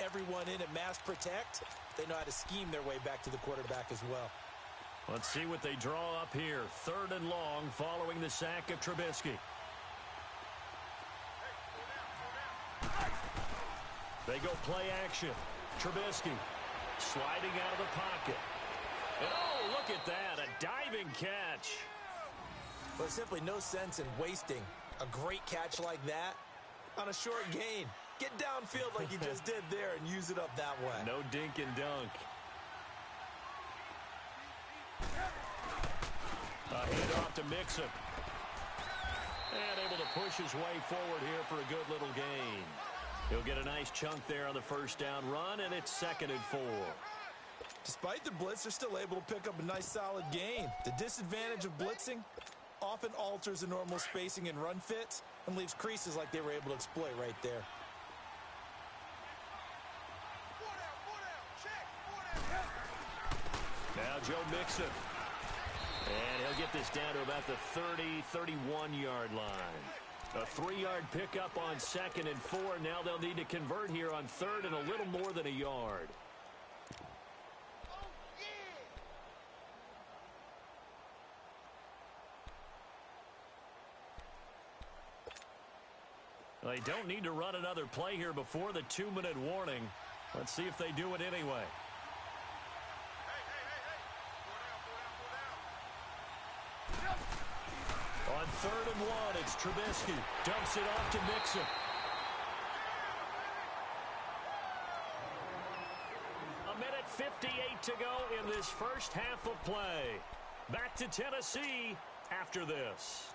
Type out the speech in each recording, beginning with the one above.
everyone in and mass protect, they know how to scheme their way back to the quarterback as well. Let's see what they draw up here. 3rd and long following the sack of Trubisky. They go play action. Trubisky sliding out of the pocket. And oh, look at that, a diving catch. There's simply no sense in wasting a great catch like that on a short gain. Get downfield like you just did there and use it up that way. No dink and dunk. A handoff to Mixon. And able to push his way forward here for a good little gain. He'll get a nice chunk there on the first down run, and it's 2nd and 4. Despite the blitz, they're still able to pick up a nice solid gain. The disadvantage of blitzing often alters the normal spacing and run fits and leaves creases like they were able to exploit right there. Now Joe Mixon. And he'll get this down to about the 30, 31-yard line. A 3-yard pickup on 2nd and 4. Now they'll need to convert here on 3rd and a little more than a yard. They don't need to run another play here before the 2-minute warning. Let's see if they do it anyway. On 3rd and 1, it's Trubisky. Dumps it off to Mixon. A minute 58 to go in this first half of play. Back to Tennessee after this.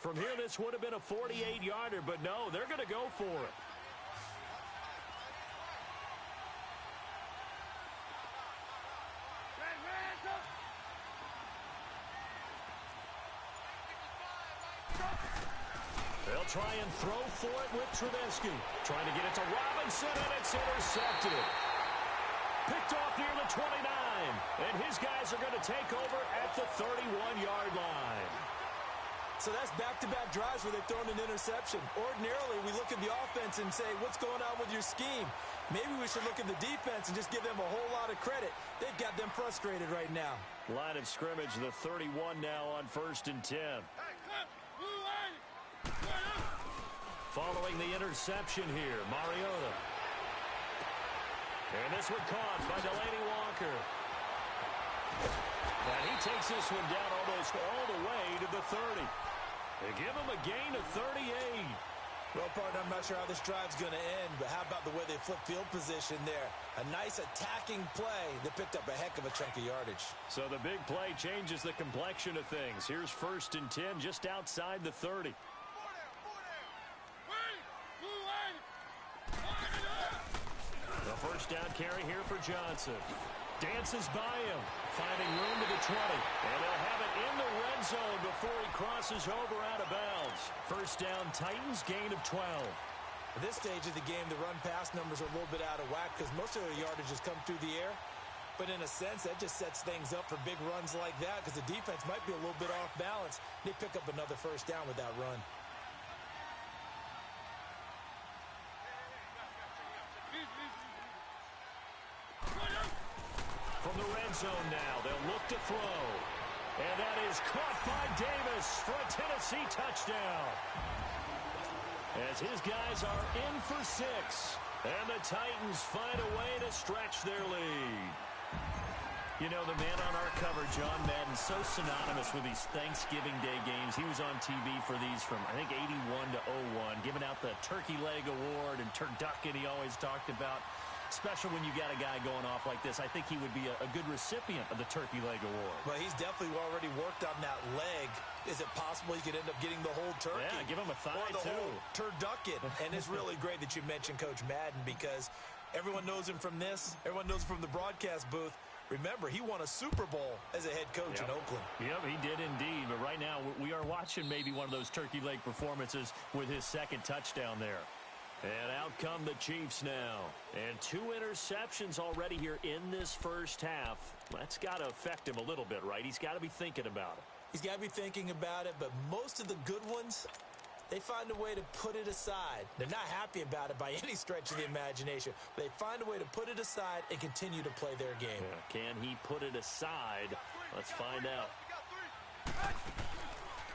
From here, this would have been a 48-yarder, but no, they're going to go for it. They'll try and throw for it with Trubisky. Trying to get it to Robinson, and it's intercepted. Picked off near the 29, and his guys are going to take over at the 31-yard line. So that's back-to-back drives where they've thrown an interception. Ordinarily, we look at the offense and say, what's going on with your scheme? Maybe we should look at the defense and just give them a whole lot of credit. They've got them frustrated right now. Line of scrimmage, the 31 now on 1st and 10. Following the interception here, Mariota. And this one caught by Delaney Walker. And he takes this one down almost all the way to the 30. They give him a gain of 38. Well, partner, I'm not sure how this drive's going to end, but how about the way they flip field position there? A nice attacking play that picked up a heck of a chunk of yardage. So the big play changes the complexion of things. Here's 1st and 10 just outside the 30. The first down carry here for Johnson. Dances by him, finding room to the 20. And they'll have it in the red zone before he crosses over out of bounds. First down, Titans, gain of 12. At this stage of the game, the run-pass numbers are a little bit out of whack because most of their yardage has come through the air. But in a sense, that just sets things up for big runs like that because the defense might be a little bit off balance. They pick up another first down with that run. From the red zone now, they'll look to throw. And that is caught by Davis for a Tennessee touchdown. As his guys are in for 6. And the Titans find a way to stretch their lead. You know, the man on our cover, John Madden, so synonymous with these Thanksgiving Day games. He was on TV for these from, I think, 81 to 01, giving out the Turkey Leg Award and turducken he always talked about. Special when you got a guy going off like this. I think he would be a good recipient of the Turkey Leg Award. Well, he's definitely already worked on that leg. Is it possible he could end up getting the whole turkey? Yeah, give him a thigh, or the too. whole turducken. And it's really great that you mentioned Coach Madden because everyone knows him from this. Everyone knows him from the broadcast booth. Remember, he won a Super Bowl as a head coach in Oakland. Yep, he did indeed. But right now, we are watching maybe one of those turkey leg performances with his second touchdown there. And out come the Chiefs now. And 2 interceptions already here in this first half. That's got to affect him a little bit, right? He's got to be thinking about it. He's got to be thinking about it, but most of the good ones, they find a way to put it aside. They're not happy about it by any stretch of the imagination. But they find a way to put it aside and continue to play their game. Yeah, can he put it aside? Let's find out.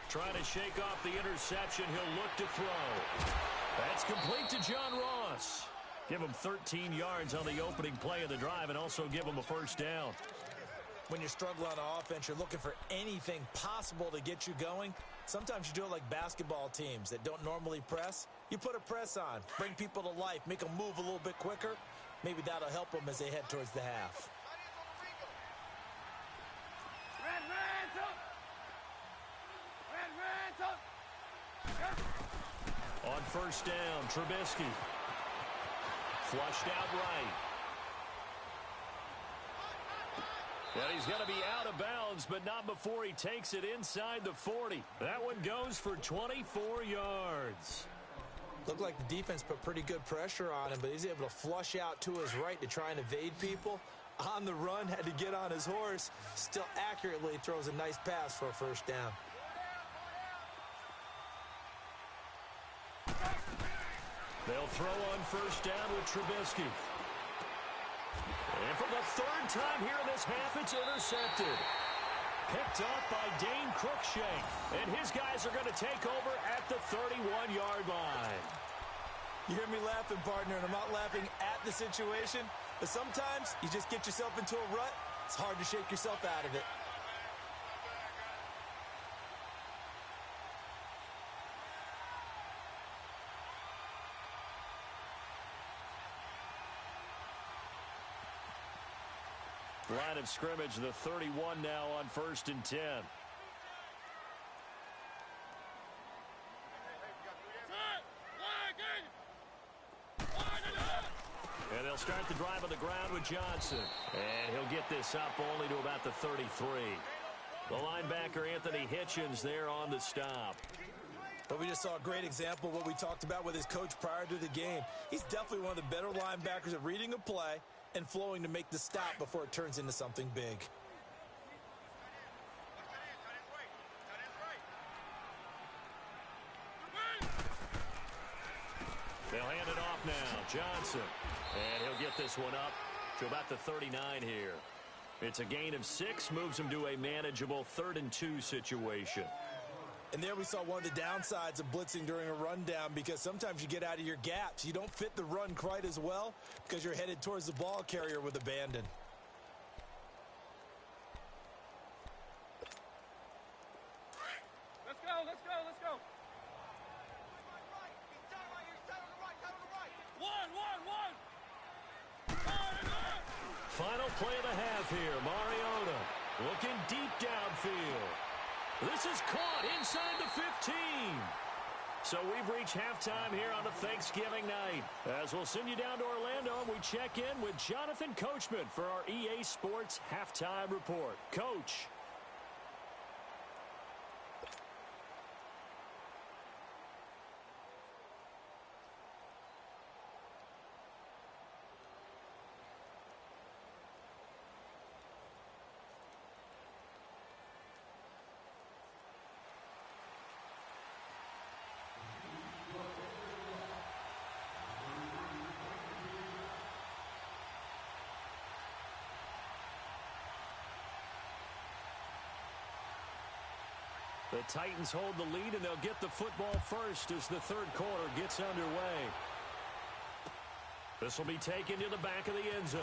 Trying to shake off the interception. He'll look to throw. That's complete to John Ross. Give him 13 yards on the opening play of the drive and also give him a first down. When you're struggling on offense, you're looking for anything possible to get you going. Sometimes you do it like basketball teams that don't normally press. You put a press on, bring people to life, make them move a little bit quicker. Maybe that'll help them as they head towards the half. On first down, Trubisky. Flushed out right. Well, he's going to be out of bounds, but not before he takes it inside the 40. That one goes for 24 yards. Looked like the defense put pretty good pressure on him, but he's able to flush out to his right to try and evade people. On the run, had to get on his horse. Still accurately throws a nice pass for a first down. They'll throw on first down with Trubisky. And for the third time here in this half, it's intercepted. Picked up by Dane Cruikshank. And his guys are going to take over at the 31-yard line. You hear me laughing, partner, and I'm not laughing at the situation, but sometimes you just get yourself into a rut. It's hard to shake yourself out of it. Line of scrimmage, the 31 now on 1st and 10. And they'll start the drive on the ground with Johnson. And he'll get this up only to about the 33. The linebacker, Anthony Hitchens, there on the stop. But we just saw a great example of what we talked about with his coach prior to the game. He's definitely one of the better linebackers at reading a play and flowing to make the stop before it turns into something big. They'll hand it off now. Johnson. And he'll get this one up to about the 39 here. It's a gain of 6, moves him to a manageable 3rd and 2 situation. And there we saw one of the downsides of blitzing during a rundown, because sometimes you get out of your gaps. You don't fit the run quite as well because you're headed towards the ball carrier with abandon. Let's go, let's go, let's go. One. Final play of the half here. Mariota looking deep downfield. This is caught inside the 15. So we've reached halftime here on the Thanksgiving night. As we'll send you down to Orlando, and we check in with Jonathan Coachman for our EA Sports Halftime Report. Coach. The Titans hold the lead, and they'll get the football first as the third quarter gets underway. This will be taken to the back of the end zone.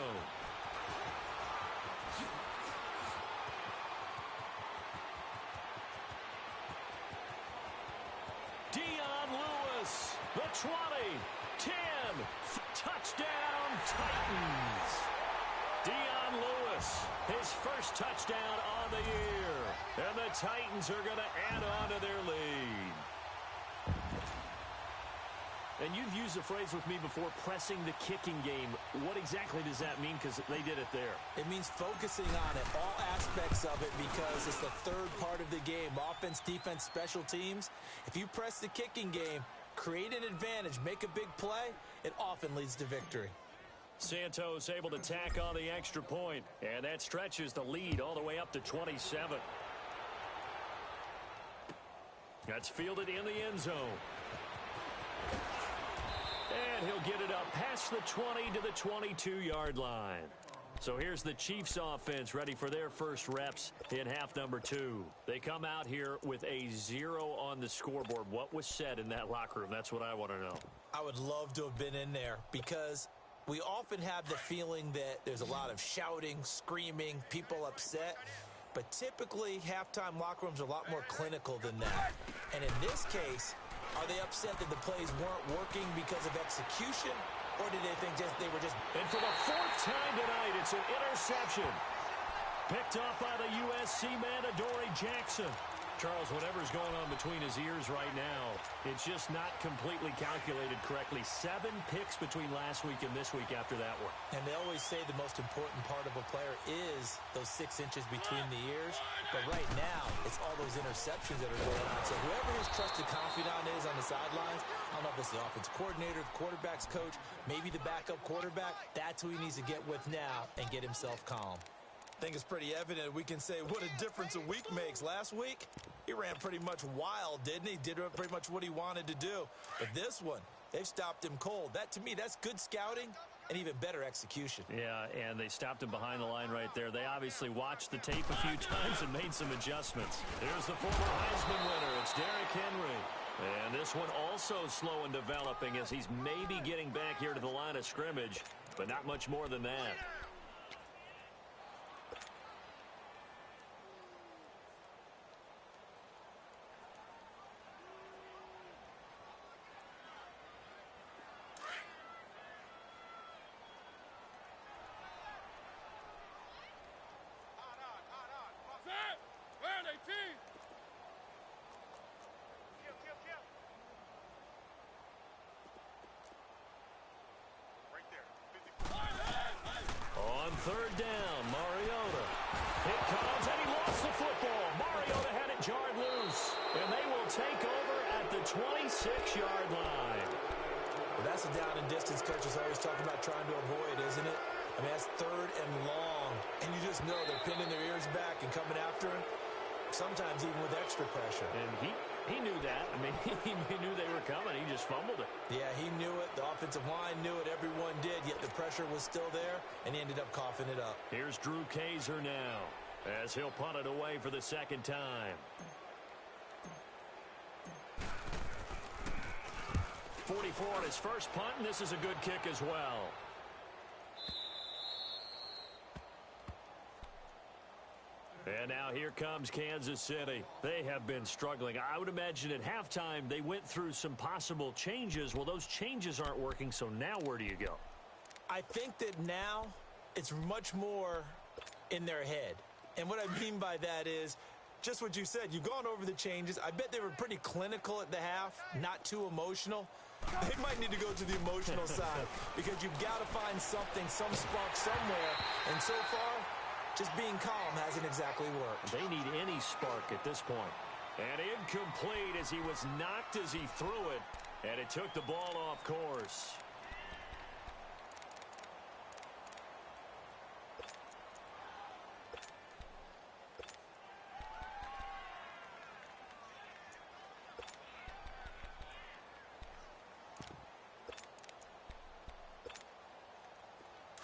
Dion Lewis, the 20, 10, touchdown Titans. Dion Lewis, his first touchdown on the year. And the Titans are going to add on to their lead. And you've used the phrase with me before, pressing the kicking game. What exactly does that mean? Because they did it there. It means focusing on it, all aspects of it, because it's the third part of the game. Offense, defense, special teams. If you press the kicking game, create an advantage, make a big play, it often leads to victory. Santos able to tack on the extra point, and that stretches the lead all the way up to 27. That's fielded in the end zone. And he'll get it up past the 20 to the 22-yard line. So here's the Chiefs offense ready for their first reps in half number 2. They come out here with a 0 on the scoreboard. What was said in that locker room? That's what I want to know. I would love to have been in there because we often have the feeling that there's a lot of shouting, screaming, people upset. But typically, halftime locker rooms are a lot more clinical than that. And in this case, are they upset that the plays weren't working because of execution? Or did they think they were just... And for the 4th time tonight, it's an interception. Picked up by the USC man, Adoree Jackson. Charles, whatever's going on between his ears right now, it's just not completely calculated correctly. 7 picks between last week and this week after that one. And they always say the most important part of a player is those 6 inches between the ears. But right now, it's all those interceptions that are going on. So whoever his trusted confidant is on the sidelines, I don't know if it's the offensive coordinator, the quarterback's coach, maybe the backup quarterback, that's who he needs to get with now and get himself calm. I think it's pretty evident we can say what a difference a week makes. Last week, he ran pretty much wild, didn't he? Did pretty much what he wanted to do. But this one, they've stopped him cold. That, to me, that's good scouting and even better execution. Yeah, and they stopped him behind the line right there. They obviously watched the tape a few times and made some adjustments. Here's the former Heisman winner. It's Derrick Henry. And this one also slow in developing as he's maybe getting back here to the line of scrimmage, but not much more than that. Third down, Mariota. It comes, and he lost the football. Mariota had it jarred loose, and they will take over at the 26-yard line. Well, that's a down and distance coaches always talk about trying to avoid, isn't it? I mean, that's 3rd and long, and you just know they're pinning their ears back and coming after him, sometimes even with extra pressure. And he knew that. I mean, he knew they were coming. He just fumbled it. Yeah, he knew it. The offensive line knew it. Everyone did, yet the pressure was still there, and he ended up coughing it up. Here's Drew Kaiser now as he'll punt it away for the 2nd time. 44 on his first punt, and this is a good kick as well. And now here comes Kansas City. They have been struggling. I would imagine at halftime they went through some possible changes. Well, those changes aren't working, so now where do you go? I think that now it's much more in their head. And what I mean by that is just what you said. You've gone over the changes. I bet they were pretty clinical at the half, not too emotional. They might need to go to the emotional side because you've got to find something, some spark somewhere. And so far, just being calm hasn't exactly worked. They need any spark at this point. And incomplete as he was knocked as he threw it. And it took the ball off course.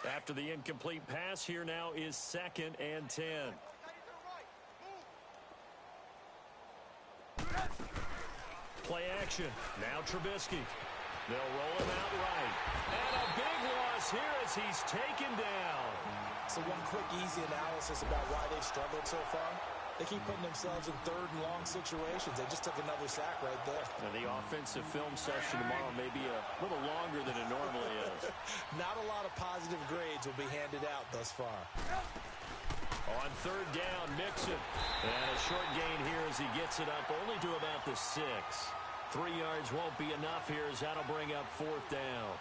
After the incomplete pass, here now is 2nd and 10. Play action. Now Trubisky. They'll roll him out right. And a big loss here as he's taken down. So one quick, easy analysis about why they've struggled so far. They keep putting themselves in 3rd and long situations. They just took another sack right there. And the offensive film session tomorrow may be a little longer than it normally is. Not a lot of positive grades will be handed out thus far. On 3rd down, Mixon. And a short gain here as he gets it up only to about the 6. 3 yards won't be enough here as that'll bring up 4th down.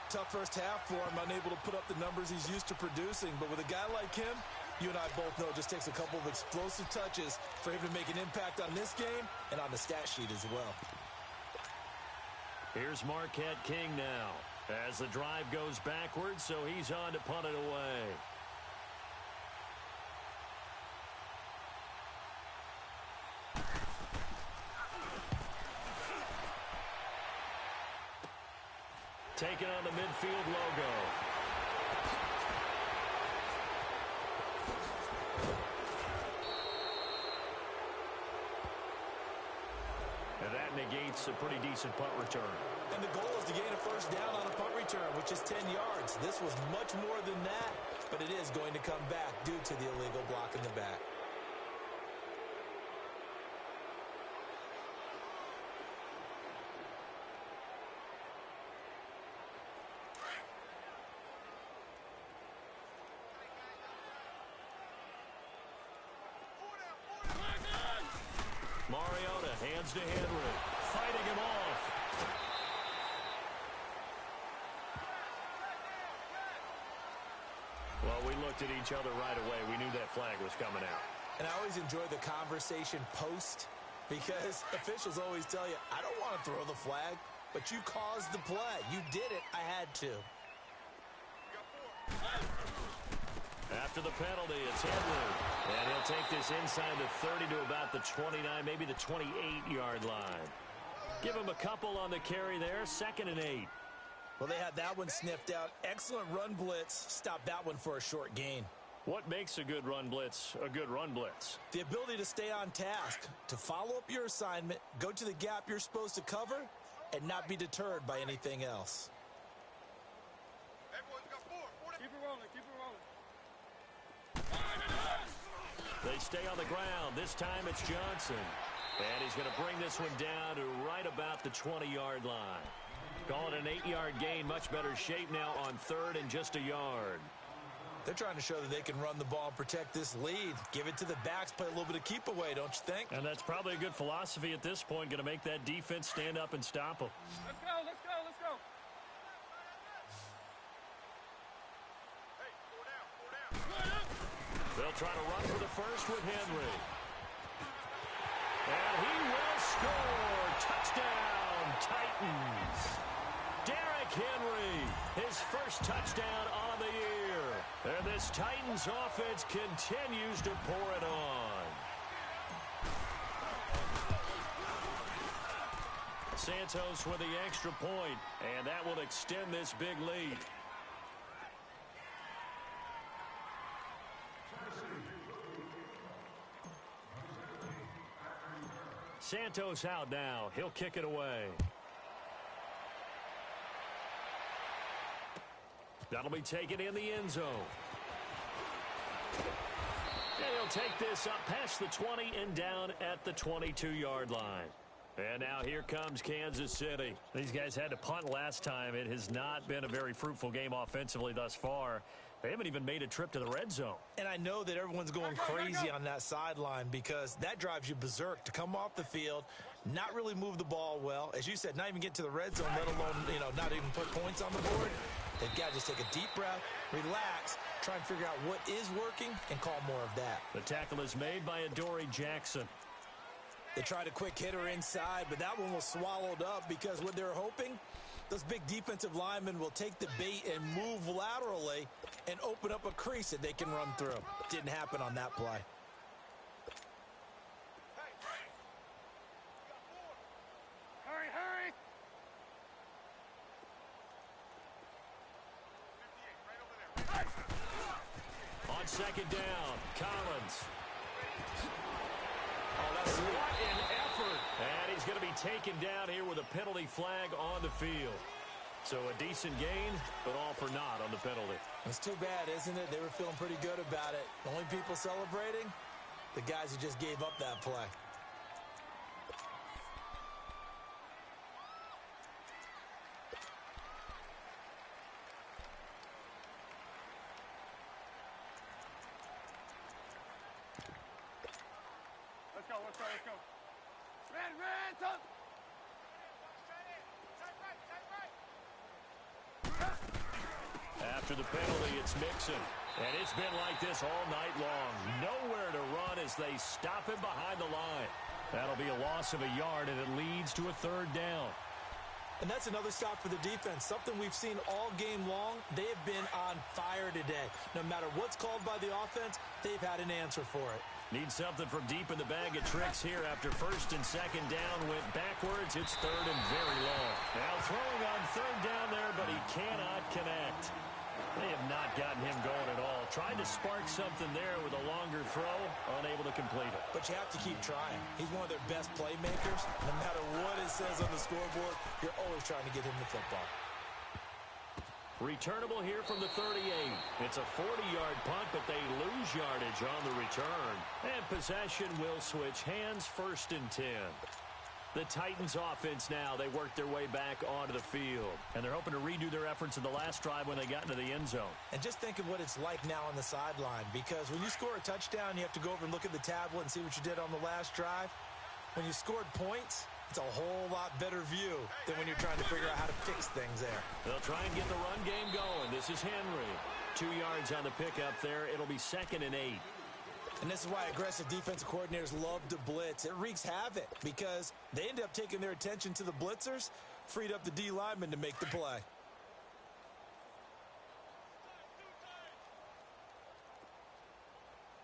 Tough first half for him, unable to put up the numbers he's used to producing. But with a guy like him, you and I both know it just takes a couple of explosive touches for him to make an impact on this game and on the stat sheet as well. Here's Marquette King now as the drive goes backwards, so he's on to punt it away. Taking on the midfield logo. And that negates a pretty decent punt return. And the goal is to gain a first down on a punt return, which is 10 yards. This was much more than that, but it is going to come back due to the illegal block in the back. Mariota hands to Henry, fighting him off. Well, we looked at each other right away. We knew that flag was coming out. And I always enjoy the conversation post because officials always tell you, I don't want to throw the flag, but you caused the play. You did it. I had to. After the penalty, it's Henry. And he'll take this inside the 30 to about the 29, maybe the 28-yard line. Give him a couple on the carry there, 2nd and 8. Well, they had that one sniffed out. Excellent run blitz. Stop that one for a short gain. What makes a good run blitz a good run blitz? The ability to stay on task, to follow up your assignment, go to the gap you're supposed to cover, and not be deterred by anything else. Keep it rolling, keep it rolling. They stay on the ground. This time it's Johnson. And he's going to bring this one down to right about the 20-yard line. Call it an 8-yard gain. Much better shape now on 3rd and just a yard. They're trying to show that they can run the ball and protect this lead. Give it to the backs, play a little bit of keep away, don't you think? And that's probably a good philosophy at this point. Going to make that defense stand up and stop them. Let's go, let's go, let's go. They'll try to run for the first with Henry. And he will score. Touchdown, Titans. Derrick Henry, his first touchdown on the year. And this Titans offense continues to pour it on. Santos with the extra point, and that will extend this big lead. Santos out now. He'll kick it away. That'll be taken in the end zone. And he'll take this up past the 20 and down at the 22-yard line. And now here comes Kansas City. These guys had to punt last time. It has not been a very fruitful game offensively thus far. They haven't even made a trip to the red zone. And I know that everyone's going crazy on that sideline because that drives you berserk to come off the field, not really move the ball well. As you said, not even get to the red zone, let alone, not even put points on the board. They've got to just take a deep breath, relax, try and figure out what is working, and call more of that. The tackle is made by Adoree Jackson. They tried a quick hitter inside, but that one was swallowed up because what they're hoping, those big defensive linemen will take the bait and move laterally and open up a crease that they can run through. Didn't happen on that play. Hurry, hurry. On 2nd down, Collins. What an effort. And he's going to be taken down here with a penalty flag on the field. So a decent gain, but all for naught on the penalty. It's too bad, isn't it? They were feeling pretty good about it. The only people celebrating, the guys who just gave up that play. Let's go, let's go, let's go. Red, red, up. After the penalty, it's Mixon. And it's been like this all night long. Nowhere to run as they stop him behind the line. That'll be a loss of a yard, and it leads to a third down. And that's another stop for the defense, something we've seen all game long. They have been on fire today. No matter what's called by the offense, they've had an answer for it. Need something from deep in the bag of tricks here after first and second down went backwards. It's third and very long. Now throwing on third down there, but he cannot connect. They have not gotten him going at all. Tried to spark something there with a longer throw, unable to complete it. But you have to keep trying. He's one of their best playmakers. No matter what it says on the scoreboard, you're always trying to get him the football. Returnable here from the 38. It's a 40-yard punt, but they lose yardage on the return. And possession will switch hands, first and 10. The Titans offense now, they work their way back onto the field. And they're hoping to redo their efforts in the last drive when they got into the end zone. And just think of what it's like now on the sideline, because when you score a touchdown, you have to go over and look at the tablet and see what you did on the last drive. When you scored points, it's a whole lot better view than when you're trying to figure out how to fix things there. They'll try and get the run game going. This is Henry. 2 yards on the pickup there. It'll be 2nd and 8. And this is why aggressive defensive coordinators love to blitz. It wreaks havoc because they end up taking their attention to the blitzers, freed up the D lineman to make the play.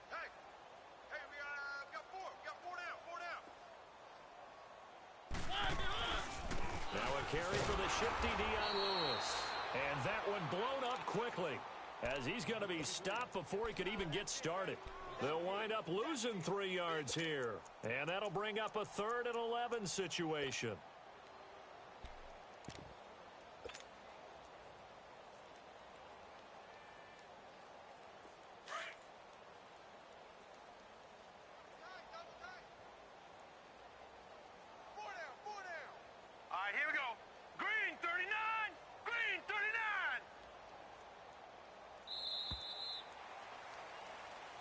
Hey, we got four. We got four down. Now a carry for the shifty Dion Lewis. And that one blown up quickly as he's going to be stopped before he could even get started. They'll wind up losing 3 yards here. And that'll bring up a 3rd and 11 situation. Four down. All right, here we go. Green 39. Green 39.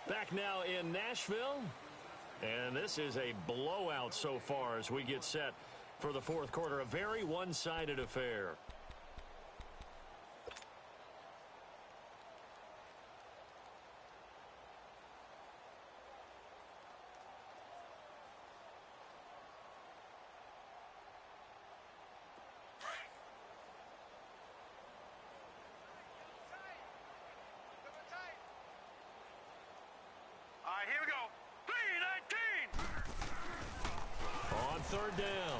Back now in Nashville, and this is a blowout so far as we get set for the fourth quarter. A very one-sided affair. All right, here we go. 3-19. On third down,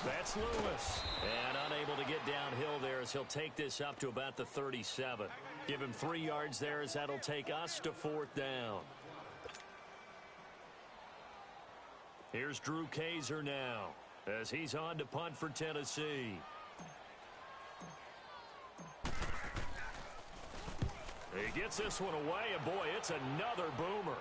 that's Lewis. And unable to get downhill there as he'll take this up to about the 37. Give him 3 yards there as that'll take us to 4th down. Here's Drew Kaiser now as he's on to punt for Tennessee. He gets this one away, and boy, it's another boomer.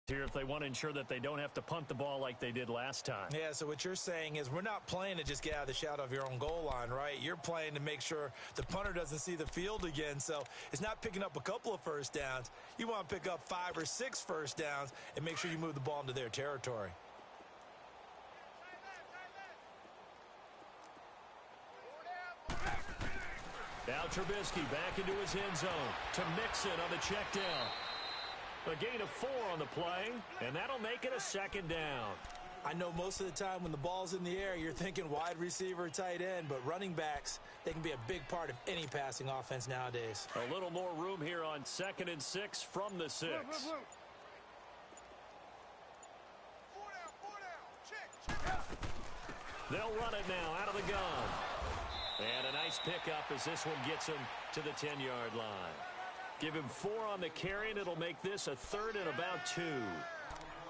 Here if they want to ensure that they don't have to punt the ball like they did last time. Yeah, so what you're saying is we're not playing to just get out of the shadow of your own goal line, right? You're playing to make sure the punter doesn't see the field again. So it's not picking up a couple of first downs. You want to pick up 5 or 6 first downs and make sure you move the ball into their territory. Now Trubisky back into his end zone to Mixon on the check down. A gain of 4 on the play, and that'll make it a 2nd down. I know most of the time when the ball's in the air, you're thinking wide receiver, tight end, but running backs, they can be a big part of any passing offense nowadays. A little more room here on 2nd and 6 from the 6. Blue. 4 down. Check. They'll run it now out of the gun. And a nice pickup as this one gets him to the 10-yard line. Give him 4 on the carry, and it'll make this a 3rd and about 2.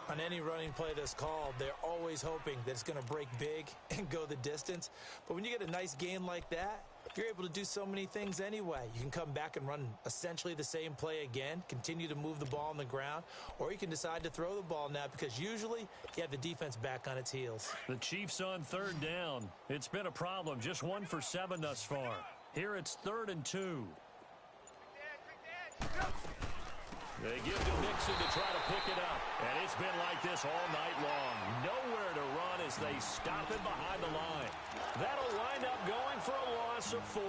On any running play that's called, they're always hoping that it's going to break big and go the distance. But when you get a nice gain like that, you're able to do so many things anyway. You can come back and run essentially the same play again, continue to move the ball on the ground, or you can decide to throw the ball now because usually you have the defense back on its heels. The Chiefs on 3rd down. It's been a problem. Just 1 for 7 thus far. Here it's 3rd and 2. They give to Nixon to try to pick it up. And it's been like this all night long. Nowhere to run as they stop him behind the line. That'll wind up going for a loss of 4.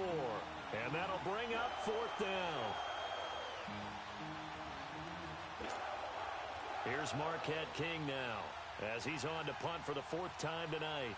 And that'll bring up 4th down. Here's Marquette King now as he's on to punt for the 4th time tonight.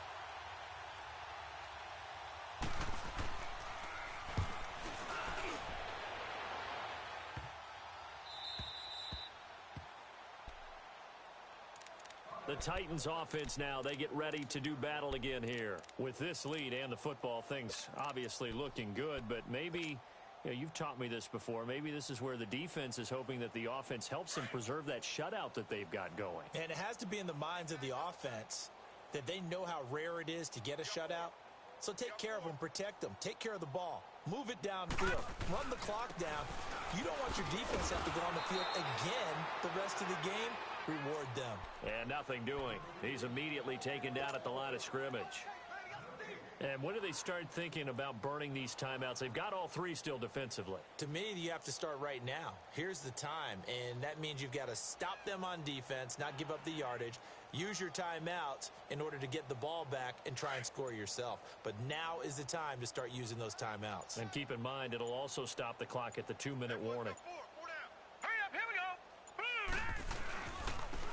The Titans offense now, they get ready to do battle again here. With this lead and the football, things obviously looking good, but maybe, you've taught me this before, maybe this is where the defense is hoping that the offense helps them preserve that shutout that they've got going. And it has to be in the minds of the offense that they know how rare it is to get a shutout. So take care of them, protect them, take care of the ball, move it downfield, run the clock down. You don't want your defense to have to go on the field again the rest of the game. Reward them. And nothing doing. He's immediately taken down at the line of scrimmage. And when do they start thinking about burning these timeouts? They've got all 3 still defensively. To me, you have to start right now. Here's the time, and that means you've got to stop them on defense, not give up the yardage, use your timeouts in order to get the ball back and try and score yourself. But now is the time to start using those timeouts. And keep in mind, it'll also stop the clock at the 2-minute warning. Hurry up, here we go.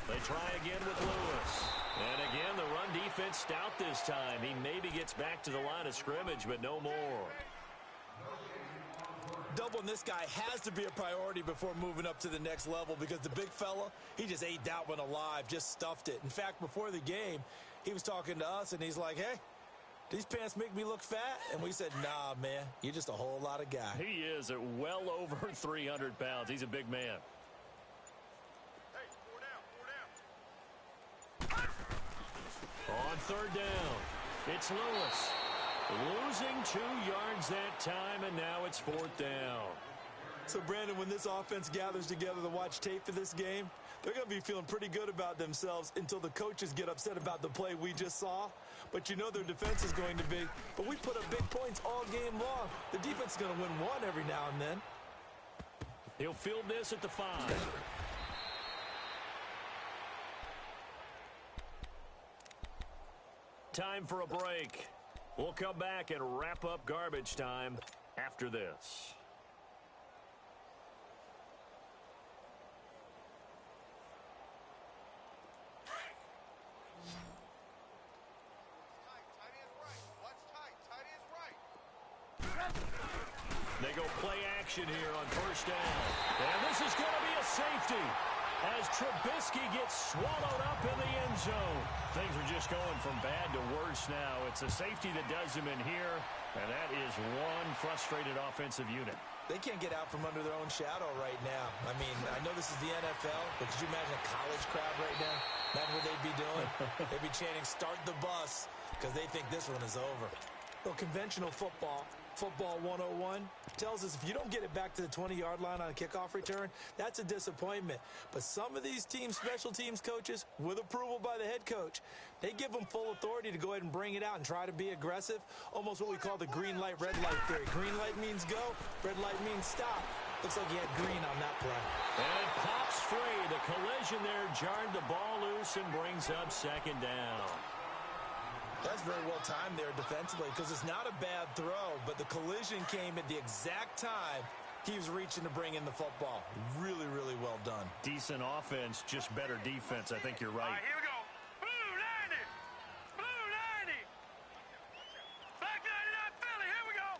They try again with Lewis. And again, the run defense stout this time. He maybe gets back to the line of scrimmage, but no more. Doubling this guy has to be a priority before moving up to the next level because the big fella, he just ate that one alive, just stuffed it. In fact, before the game, he was talking to us, and he's like, hey, these pants make me look fat? And we said, nah, man, you're just a whole lot of guy. He is at well over 300 pounds. He's a big man. On 3rd down, it's Lewis. Losing 2 yards that time, and now it's 4th down. So, Brandon, when this offense gathers together to watch tape for this game, they're going to be feeling pretty good about themselves until the coaches get upset about the play we just saw. But you know their defense is going to be. But we put up big points all game long. The defense is going to win one every now and then. He'll field this at the 5. Time for a break. We'll come back and wrap up garbage time after this. They go play action here on 1st down. And this is going to be a safety as Trubisky gets swallowed up in the end zone. Things are just going from bad to worse now. It's a safety that does him in here, and that is one frustrated offensive unit. They can't get out from under their own shadow right now. I mean, I know this is the NFL, but could you imagine a college crowd right now? Imagine what they'd be doing. They'd be chanting, start the bus, because they think this one is over. Well, conventional football 101, tells us if you don't get it back to the 20-yard line on a kickoff return, that's a disappointment. But some of these teams, special teams coaches, with approval by the head coach, they give them full authority to go ahead and bring it out and try to be aggressive, almost what we call the green light, red light theory. Green light means go, red light means stop. Looks like he had green on that play. And it pops free. The collision there jarred the ball loose and brings up 2nd down. That's very well timed there defensively because it's not a bad throw, but the collision came at the exact time he was reaching to bring in the football. Really, really well done. Decent offense, just better defense. I think you're right. All right, here we go. Blue 90. Blue 90. Black 99 Philly. Here we go.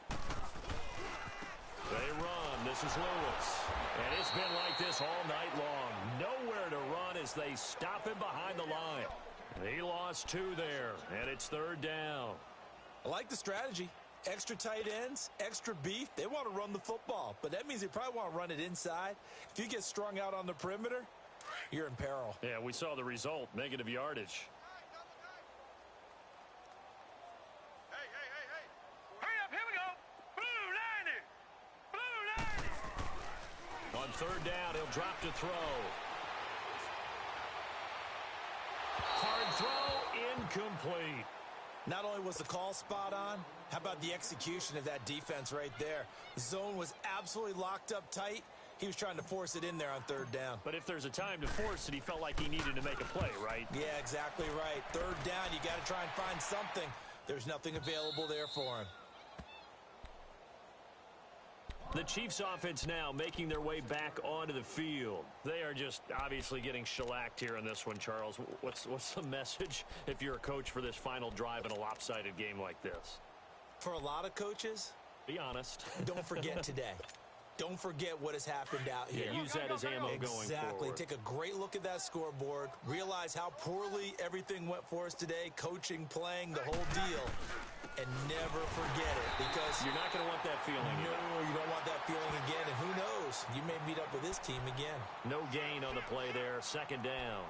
They run. This is Lewis. And it's been like this all night long. Nowhere to run as they stop him behind the line. He lost 2 there, and it's 3rd down. I like the strategy. Extra tight ends, extra beef. They want to run the football, but that means they probably want to run it inside. If you get strung out on the perimeter, you're in peril. Yeah, we saw the result, negative yardage. Hey. Hurry up, here we go. Blue 90. Blue 90. On 3rd down, he'll drop to throw. Hard throw, incomplete. Not only was the call spot on, how about the execution of that defense right there? The zone was absolutely locked up tight. He was trying to force it in there on third down. But if there's a time to force it, he felt like he needed to make a play, right? Yeah, exactly right. Third down, you got to try and find something. There's nothing available there for him. The Chiefs offense now making their way back onto the field. They are just obviously getting shellacked here in this one, Charles. What's the message if you're a coach for this final drive in a lopsided game like this? For a lot of coaches, be honest. Don't forget today. Don't forget what has happened out here. Yeah, use that as ammo going forward. Exactly. Take a great look at that scoreboard. Realize how poorly everything went for us today. Coaching, playing, the whole deal. And never forget it, because you're not going to want that feeling. No, you don't want that feeling again. And who knows? You may meet up with this team again. No gain on the play there. Second down.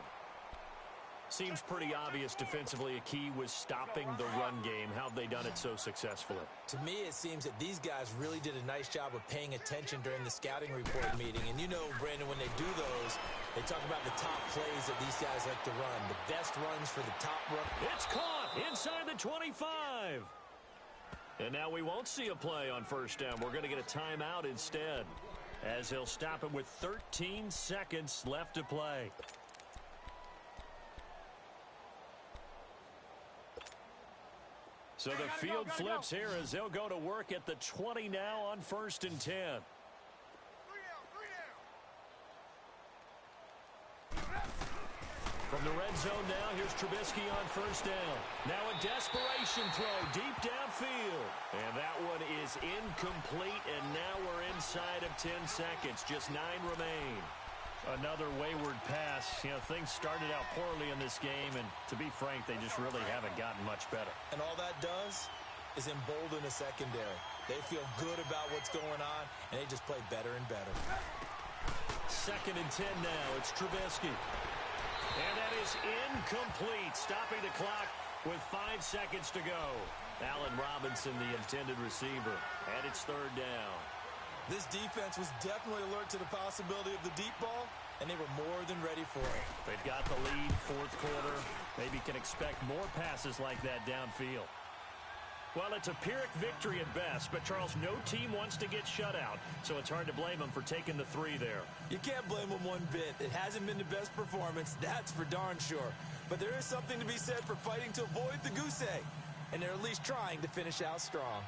Seems pretty obvious defensively. A key was stopping the run game. How have they done it so successfully? To me, it seems that these guys really did a nice job of paying attention during the scouting report meeting. And you know, Brandon, when they do those, they talk about the top plays that these guys like to run. The best runs for the top run. It's caught inside the 25. And now we won't see a play on first down. We're going to get a timeout instead, as he'll stop it with 13 seconds left to play. So the field flips here as they'll go to work at the 20 now on 1st and 10. From the red zone now, here's Trubisky on first down. Now a desperation throw deep downfield. And that one is incomplete, and now we're inside of 10 seconds. Just 9 remain. Another wayward pass. You know, things started out poorly in this game, and to be frank, they just really haven't gotten much better. And all that does is embolden the secondary. They feel good about what's going on, and they just play better and better. 2nd and 10 now. It's Trubisky. And that is incomplete, stopping the clock with 5 seconds to go. Allen Robinson, the intended receiver, and it's 3rd down. This defense was definitely alert to the possibility of the deep ball, and they were more than ready for it. They've got the lead, 4th quarter. Maybe can expect more passes like that downfield. Well, it's a Pyrrhic victory at best, but, Charles, no team wants to get shut out, so it's hard to blame them for taking the 3 there. You can't blame them one bit. It hasn't been the best performance, that's for darn sure. But there is something to be said for fighting to avoid the goose egg, and they're at least trying to finish out strong.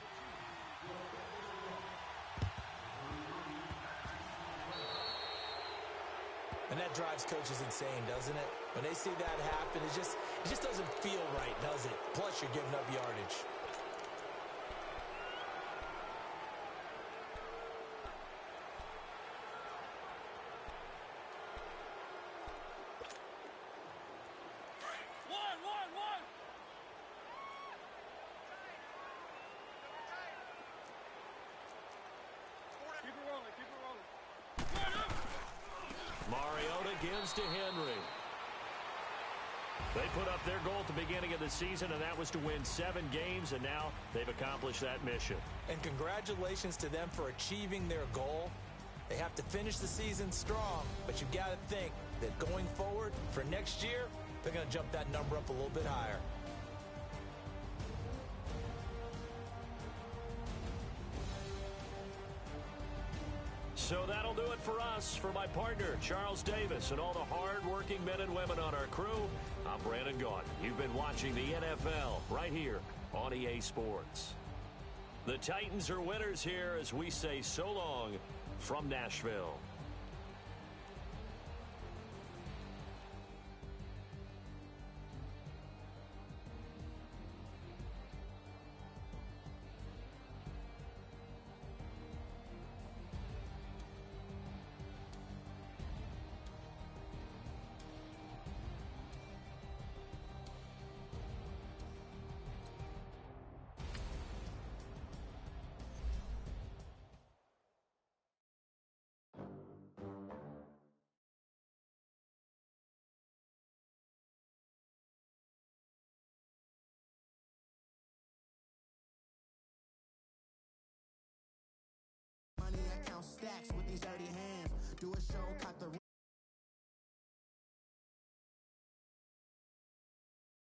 And that drives coaches insane, doesn't it? When they see that happen, it just doesn't feel right, does it? Plus, you're giving up yardage. To Henry. They put up their goal at the beginning of the season, and that was to win 7 games, and now they've accomplished that mission. And congratulations to them for achieving their goal. They have to finish the season strong, but you've got to think that going forward for next year, they're going to jump that number up a little bit higher. So that'll do it for us. For my partner, Charles Davis, and all the hard-working men and women on our crew, I'm Brandon Gaudin. You've been watching the NFL right here on EA Sports. The Titans are winners here as we say so long from Nashville. Stacks with these dirty hands. Do a show, caught the